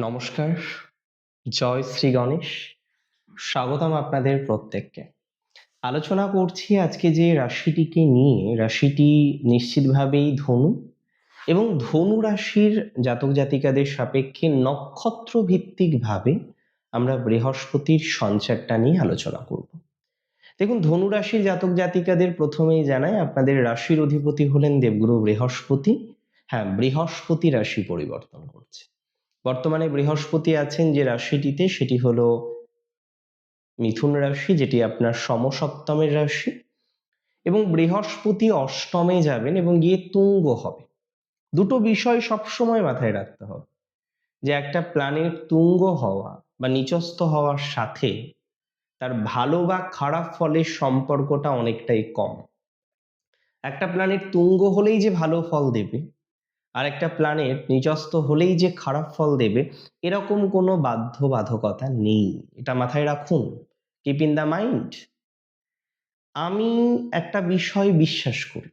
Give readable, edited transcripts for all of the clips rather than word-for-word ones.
নমস্কার, জয় শ্রী গণেশ। স্বাগতম আপনাদের প্রত্যেককে। আলোচনা করছি আজকে যে রাশিটিকে নিয়ে। রাশিটি নিশ্চিতভাবেই ধনু এবং ধনু রাশির জাতক জাতিকাদের সাপেক্ষে নক্ষত্র ভিত্তিকভাবে আমরা বৃহস্পতির সঞ্চারটা নিয়ে আলোচনা করব। দেখুন, ধনু রাশির জাতক জাতিকাদের প্রথমেই জানাই আপনাদের রাশির অধিপতি হলেন দেবগুরু বৃহস্পতি। হ্যাঁ, বৃহস্পতি রাশি পরিবর্তন করছে। বর্তমানে বৃহস্পতি আছেন যে রাশিটিতে, সেটি হলো মিথুন রাশি, যেটি আপনার সমসপ্তমের রাশি। এবং বৃহস্পতি অষ্টমে যাবেন এবং গিয়ে তুঙ্গ হবে। দুটো বিষয় সবসময় মাথায় রাখতে হবে, যে একটা প্ল্যানেট তুঙ্গ হওয়া বা নিচস্থ হওয়ার সাথে তার ভালো বা খারাপ ফলের সম্পর্কটা অনেকটাই কম। একটা প্ল্যানেট তুঙ্গ হলেই যে ভালো ফল দেবে, আর একটা প্ল্যানেট নিচস্থ হলেই যে খারাপ ফল দেবে, এরকম কোনো বাধ্যবাধকতা নেই। এটা মাথায় রাখুন, কিপ ইন দ্য মাইন্ড। আমি একটা বিষয় বিশ্বাস করি,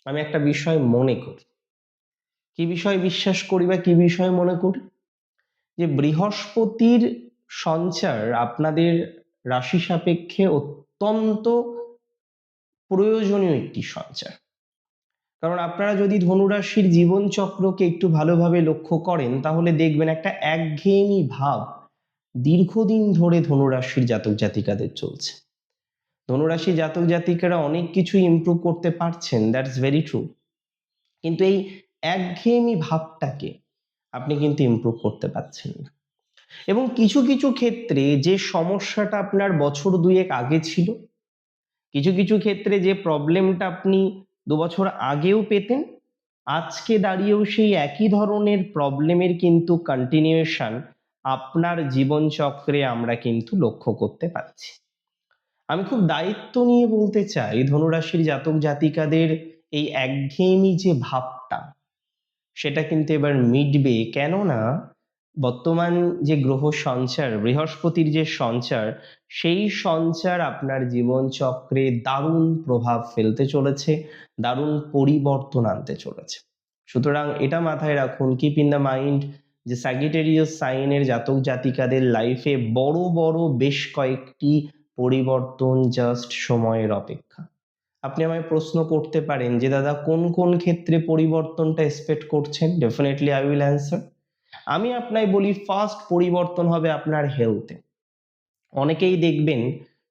আমি একটা বিষয় মনে করি। কি বিষয় বিশ্বাস করি বা কি বিষয় মনে করি? যে বৃহস্পতির সঞ্চার আপনাদের রাশি সাপেক্ষে অত্যন্ত প্রয়োজনীয় একটি সঞ্চার। কারণ আপনারা যদি ধনুরাশির জীবন চক্রকে একটু ভালোভাবে লক্ষ্য করেন, তাহলে দেখবেন একটা একঘেয়েমি ভাব দীর্ঘদিন ধরে ধনুরাশির জাতক জাতিকাদের চলছে। ধনুরাশির জাতক জাতিকারা অনেক কিছু ইমপ্রুভ করতে পারছেন, দ্যাটস ভেরি ট্রু, কিন্তু এই একঘেয়েমি ভাবটাকে আপনি কিন্তু ইমপ্রুভ করতে পারছেন না। এবং কিছু কিছু ক্ষেত্রে যে সমস্যাটা আপনার বছর দুয়েক আগে ছিল, কিছু কিছু ক্ষেত্রে যে প্রবলেমটা আপনি 2 বছর আগেও পেতেন, আজকে দাঁড়িয়েও সেই একই ধরনের প্রবলেমের কিন্তু কন্টিনিউয়েশন আপনার জীবনচক্রে আমরা কিন্তু লক্ষ্য করতে পারছি। আমি খুব দায়িত্ব নিয়ে বলতে চাই, ধনুরাশির জাতক জাতিকাদের এই একঘেয়েমি যে ভাবটা, সেটা কিন্তু এবার মিটবে। কেননা বর্তমান যে গ্রহ সঞ্চার, বৃহস্পতির যে সঞ্চার, সেই সঞ্চার আপনার জীবন চক্রে দারুণ প্রভাব ফেলতে চলেছে, দারুণ পরিবর্তন আনতে চলেছে। সুতরাং এটা মাথায় রাখুন, কিপ ইন দ্য মাইন্ড, যে স্যাজিটেরিয়াস সাইনের জাতক জাতিকাদের লাইফে বড় বড় বেশ কয়েকটি পরিবর্তন জাস্ট সময়ের অপেক্ষা। আপনি আমায় প্রশ্ন করতে পারেন যে দাদা, কোন কোন ক্ষেত্রে পরিবর্তনটা এক্সপেক্ট করছেন? Definitely I will answer. আমি আপনায় বলি, ফার্স্ট পরিবর্তন হবে আপনার হেলথে। অনেকেই দেখবেন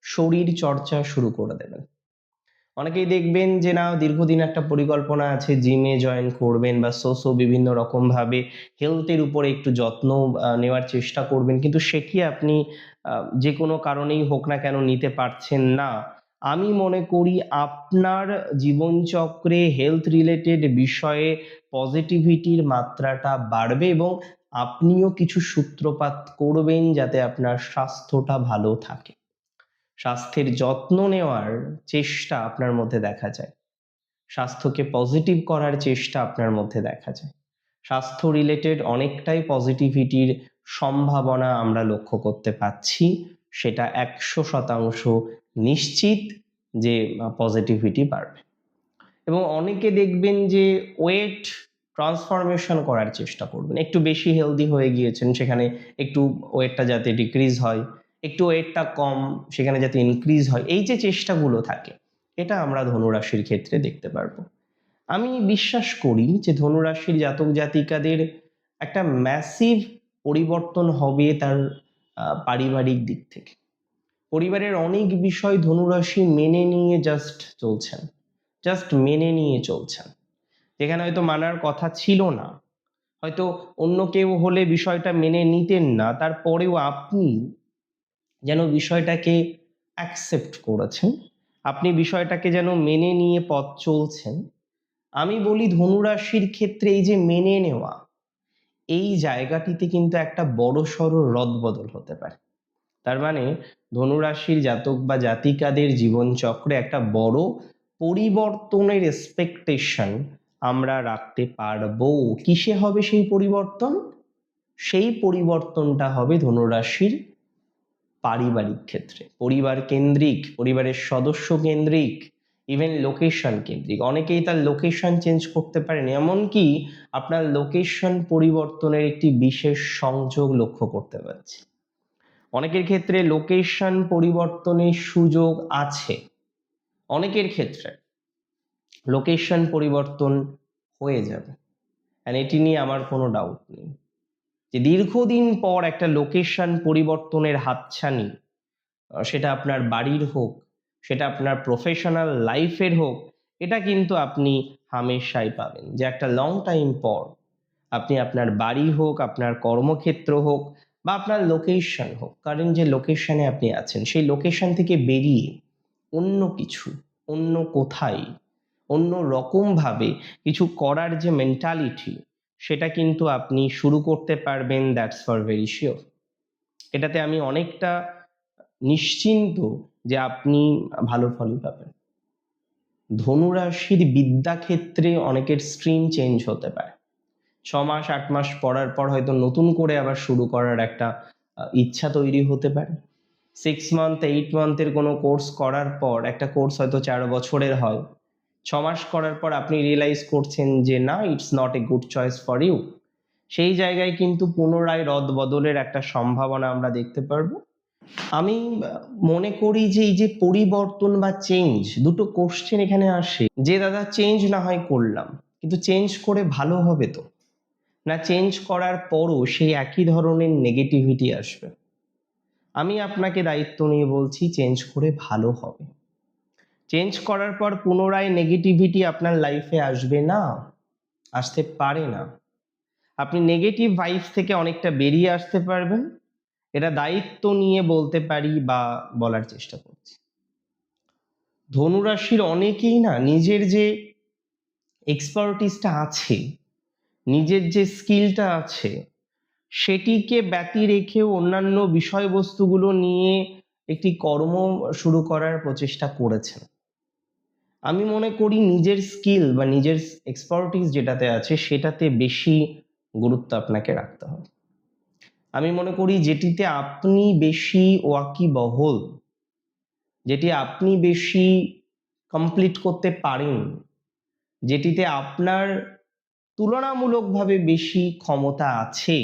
শরীর চর্চা শুরু করে দেবেন। অনেকেই দেখবেন যে না, দীর্ঘদিন একটা পরিকল্পনা আছে, জিমে জয়েন করবেন বা বিভিন্ন রকম ভাবে হেলথের উপরে একটু যত্ন নেওয়ার চেষ্টা করবেন, কিন্তু সেটি আপনি যে কোনো কারণেই হোক না কেন নিতে পারছেন না। আমি মনে করি আপনার জীবনচক্রে হেলথ রিলেটেড বিষয়ে পজিটিভিটির মাত্রাটা বাড়বে এবং আপনিও কিছু সূত্রপাত করবেন যাতে আপনার স্বাস্থ্যটা ভালো থাকে। স্বাস্থ্যের যত্ন নেওয়ার চেষ্টা আপনার মধ্যে দেখা যায়, স্বাস্থ্যকে পজিটিভ করার চেষ্টা আপনার মধ্যে দেখা যায়। স্বাস্থ্য রিলেটেড অনেকটাই পজিটিভিটির সম্ভাবনা আমরা লক্ষ্য করতে পাচ্ছি, সেটা 100% নিশ্চিত যে পজিটিভিটি বাড়বে। এবং অনেকে দেখবেন যে ওয়েট ট্রান্সফরমেশন করার চেষ্টা করবেন, একটু বেশি হেলদি হয়ে গিয়েছেন, সেখানে একটু ওয়েটটা যাতে ডিক্রিজ হয়, একটু ওয়েটটা কম, সেখানে যাতে ইনক্রিজ হয়, এই যে চেষ্টাগুলো থাকে, এটা আমরা ধনুরাশির ক্ষেত্রে দেখতে পারবো। আমি বিশ্বাস করি যে ধনুরাশির জাতক জাতিকাদের একটা ম্যাসিভ পরিবর্তন হবে তার পারিবারিক দিক থেকে। পরিবারের অনেক বিষয় ধনুরাশি মেনে নিয়ে জাস্ট মেনে নিয়ে চলছেন। যেখানে হয়তো মানার কথা ছিল না, হয়তো অন্য কেউ হলে বিষয়টা মেনে নিতেন না, তারপরেও আপনি যেন বিষয়টাকে অ্যাকসেপ্ট করেছেন, আপনি বিষয়টাকে যেন মেনে নিয়ে পথ চলছেন। আমি বলি ধনুরাশির ক্ষেত্রে এই যে মেনে নেওয়া, এই জায়গাটিতে কিন্তু একটা বড়সড় রদবদল হতে পারে। তার মানে ধনুরাশির জাতক বা জাতিকাদের জীবনচক্রে একটা বড় পরিবর্তনের এক্সপেকটেশন আমরা রাখতে পারবো। কিসে হবে সেই পরিবর্তন? সেই পরিবর্তনটা হবে ধনুরাশির পারিবারিক ক্ষেত্রে, পরিবার কেন্দ্রিক, পরিবারের সদস্য কেন্দ্রিক, ইভেন লোকেশন কেন্দ্রিক, অনেকেই তার লোকেশন চেঞ্জ করতে পারেন, এমনকি আপনার লোকেশন পরিবর্তনের একটি বিশেষ সংযোগ লক্ষ্য করতে পারছি। অনেকের ক্ষেত্রে লোকেশন পরিবর্তনের সুযোগ আছে, অনেকের ক্ষেত্রে লোকেশন পরিবর্তন হয়ে যাবে, আর এটি নিয়ে আমার কোনো ডাউট নেই যে দীর্ঘদিন পর একটা লোকেশন পরিবর্তনের হাতছানি, সেটা আপনার বাড়ির হোক, সেটা আপনার প্রফেশনাল লাইফের হোক, এটা কিন্তু আপনি হামেশাই পাবেন যে একটা লং টাইম পর আপনি আপনার বাড়ি হোক, আপনার কর্মক্ষেত্র হোক, বা আপনার লোকেশন হোক, কারণ যে লোকেশনে আপনি আছেন সেই লোকেশন থেকে বেরিয়ে অন্য কিছু, অন্য কোথায়, অন্য রকমভাবে কিছু করার যে মেন্টালিটি, সেটা কিন্তু আপনি শুরু করতে পারবেন, দ্যাটস ফর ভেরি শিওর। এটাতে আমি অনেকটা নিশ্চিন্ত যে আপনি ভালো ফলই পাবেন। ধনুরাশির বিদ্যাক্ষেত্রে অনেকের স্ট্রিম চেঞ্জ হতে পারে, 6 মাস 8 মাস পড়ার পর হয়তো নতুন করে আবার শুরু করার একটা ইচ্ছা তৈরি হতে পারে। 6 মান্থ 8 মান্থের কোনো কোর্স করার পর, একটা কোর্স হয়তো 4 বছরের হয়, 6 মাস করার পর আপনি রিয়েলাইজ করছেন যে না, it's not a good choice for you. সেই জায়গায় কিন্তু পুনরায় রদবদলের একটা সম্ভাবনা আমরা দেখতে পারবো। আমি মনে করি যে এই যে পরিবর্তন বা চেঞ্জ, দুটো কোশ্চেন এখানে আসে যে দাদা চেঞ্জ না হয় করলাম, কিন্তু চেঞ্জ করে ভালো হবে তো, না চেঞ্জ করার পরও সেই একই ধরনের নেগেটিভিটি আসবে? আমি আপনাকে দায়িত্ব নিয়ে বলছি, চেঞ্জ করে ভালো হবে। চেঞ্জ করার পর পুনরায় নেগেটিভিটি আপনার লাইফে আসবে না, আসতে পারে না। আপনি নেগেটিভ ভাইবস থেকে অনেকটা বেরিয়ে আসতে পারবেন, এটা দায়িত্ব নিয়ে বলতে পারি বা বলার চেষ্টা করছি। ধনুরাশির অনেকেই না নিজের যে এক্সপার্টিসটা আছে, নিজের যে স্কিলটা আছে, সেটিকে ব্যতি রেখেও অন্যান্য বিষয়বস্তুগুলো নিয়ে একটি কর্ম শুরু করার প্রচেষ্টা করেছেন। আমি মনে করি নিজের স্কিল বা নিজের এক্সপার্টিস যেটাতে আছে সেটাতে বেশি গুরুত্ব আপনাকে রাখতে হবে। আমি মনে করি যেটিতে আপনি বেশি ওয়াকিবহল, যেটি আপনি বেশি কমপ্লিট করতে পারেন, যেটিতে আপনার তুলনামূলকভাবে বেশি ক্ষমতা আছে,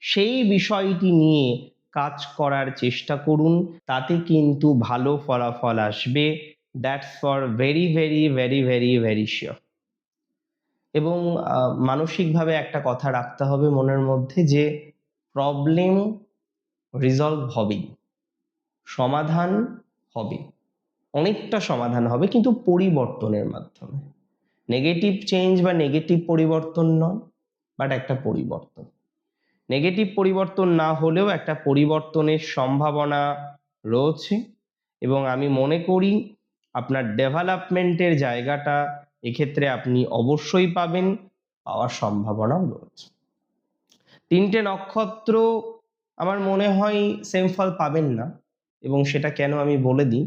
সেই বিষয়টি নিয়ে কাজ করার চেষ্টা করুন, তাতে কিন্তু ভালো ফলাফল আসবে, that's for very very very very very sure. এবং মানসিকভাবে একটা কথা রাখতে হবে মনের মধ্যে যে প্রবলেম রিজলভ হবেই, সমাধান হবে, অনেকটা সমাধান হবে, কিন্তু পরিবর্তনের মাধ্যমে। নেগেটিভ চেঞ্জ বা নেগেটিভ পরিবর্তন নয়, বাট একটা পরিবর্তন। নেগেটিভ পরিবর্তন না হলেও একটা পরিবর্তনের সম্ভাবনা রয়েছে, এবং আমি মনে করি আপনার ডেভেলপমেন্টের জায়গাটা এক্ষেত্রে আপনি অবশ্যই পাবেন, পাওয়ার সম্ভাবনাও রয়েছে। 3টে নক্ষত্র আমার মনে হয় সেম ফল পাবেন না, এবং সেটা কেন আমি বলে দিই।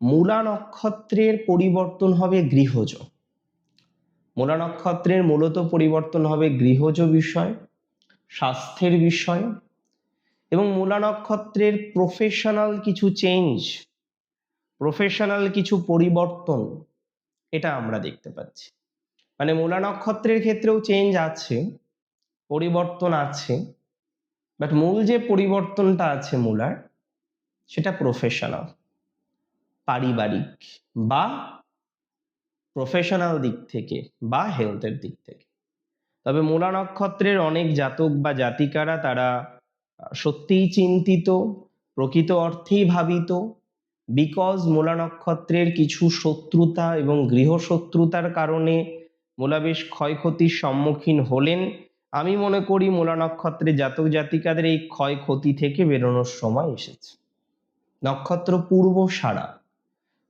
মূলা নক্ষত্রের পরিবর্তন হবে গৃহজ। মূলা নক্ষত্রের মূলত পরিবর্তন হবে গৃহজ বিষয়, স্বাস্থ্যের বিষয়, এবং মূলা নক্ষত্রের প্রফেশনাল কিছু চেঞ্জ, প্রফেশনাল কিছু পরিবর্তন, এটা আমরা দেখতে পাচ্ছি। মানে মূলা নক্ষত্রের ক্ষেত্রেও চেঞ্জ আছে, পরিবর্তন আছে, বাট মূল যে পরিবর্তনটা আছে মূলার, সেটা প্রফেশনাল, পারিবারিক বা প্রফেশনাল দিক থেকে বা হেলথের দিক থেকে। তবে মূলা নক্ষত্রের অনেক জাতক বা জাতিকারা তারা সত্যিই চিন্তিত, প্রকৃত অর্থেই ভাবিত, বিকজ মূলা নক্ষত্রের কিছু শত্রুতা এবং গৃহশত্রুতার কারণে মূলা বেশ ক্ষয়ক্ষতির সম্মুখীন হলেন। আমি মনে করি মূলা নক্ষত্রের জাতক জাতিকাদের এই ক্ষয়ক্ষতি থেকে বেরোনোর সময় এসেছে। নক্ষত্র পূর্বষাঢ়া,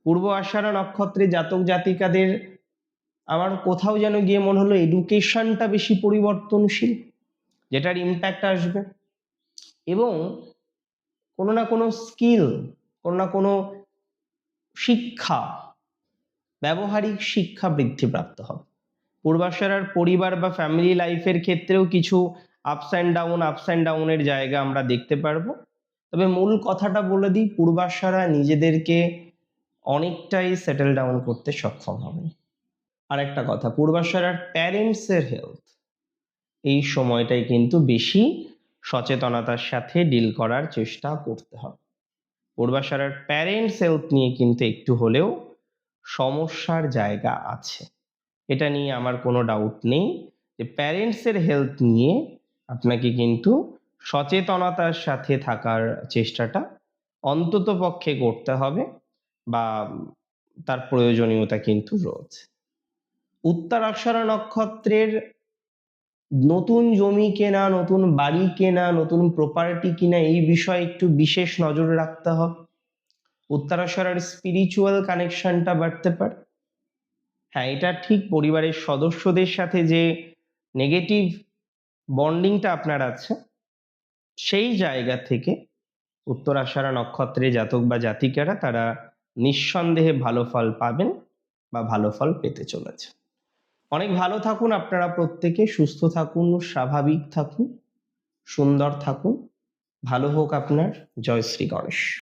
পূর্ব আষাঢ়া নক্ষত্রের জাতক জাতিকাদের আমার কোথাও যেন গিয়ে মনে হলো এডুকেশনটা বেশি পরিবর্তনশীল, যেটার ইম্প্যাক্ট আসবে, এবং কোনো না কোনো স্কিল, কোনো না কোনো শিক্ষা, ব্যবহারিক শিক্ষা বৃদ্ধিপ্রাপ্ত হবে। পূর্বাশারার পরিবার বা ফ্যামিলি লাইফের ক্ষেত্রেও কিছু আপস অ্যান্ড ডাউনের জায়গা আমরা দেখতে পারবো। তবে মূল কথাটা বলে দিই, পূর্বাশারা নিজেদেরকে অনেকটাই সেটেল ডাউন করতে সক্ষম হবেন। আর একটা কথা, পূর্বাশারার প্যারেন্টসের হেলথ এই সময়টাই কিন্তু বেশি সচেতনতার সাথে ডিল করার চেষ্টা করতে হবে। পূর্বাশারার প্যারেন্টস হেলথ নিয়ে কিন্তু একটু হলেও সমস্যার জায়গা আছে, এটা নিয়ে আমার কোনো ডাউট নেই যে প্যারেন্টসের হেলথ নিয়ে আপনাকে কিন্তু সচেতনতার সাথে থাকার চেষ্টাটা অন্তত পক্ষে করতে হবে, বা তার প্রয়োজনীয়তা কিন্তু রয়েছে। উত্তরাষাঢ়া নক্ষত্রের নতুন জমি কেনা, নতুন বাড়ি কেনা, নতুন প্রপার্টি কিনা এই বিষয়ে একটু বিশেষ নজর রাখতে হবে। উত্তরাষাঢ়ার স্পিরিচুয়াল কানেকশনটা বাড়তে পারে। হ্যাঁ, এটা ঠিক, পরিবারের সদস্যদের সাথে যে নেগেটিভ বন্ডিংটা আপনার আছে সেই জায়গা থেকে উত্তরাষাঢ়া নক্ষত্রে জাতক বা জাতিকারা তারা নিঃসন্দেহে ভালো ফল পাবেন বা ভালো ফল পেতে চলেছে। অনেক ভালো থাকুন আপনারা প্রত্যেকে, সুস্থ থাকুন, স্বাভাবিক থাকুন, সুন্দর থাকুন, ভালো হোক আপনার। জয় শ্রী গণেশ।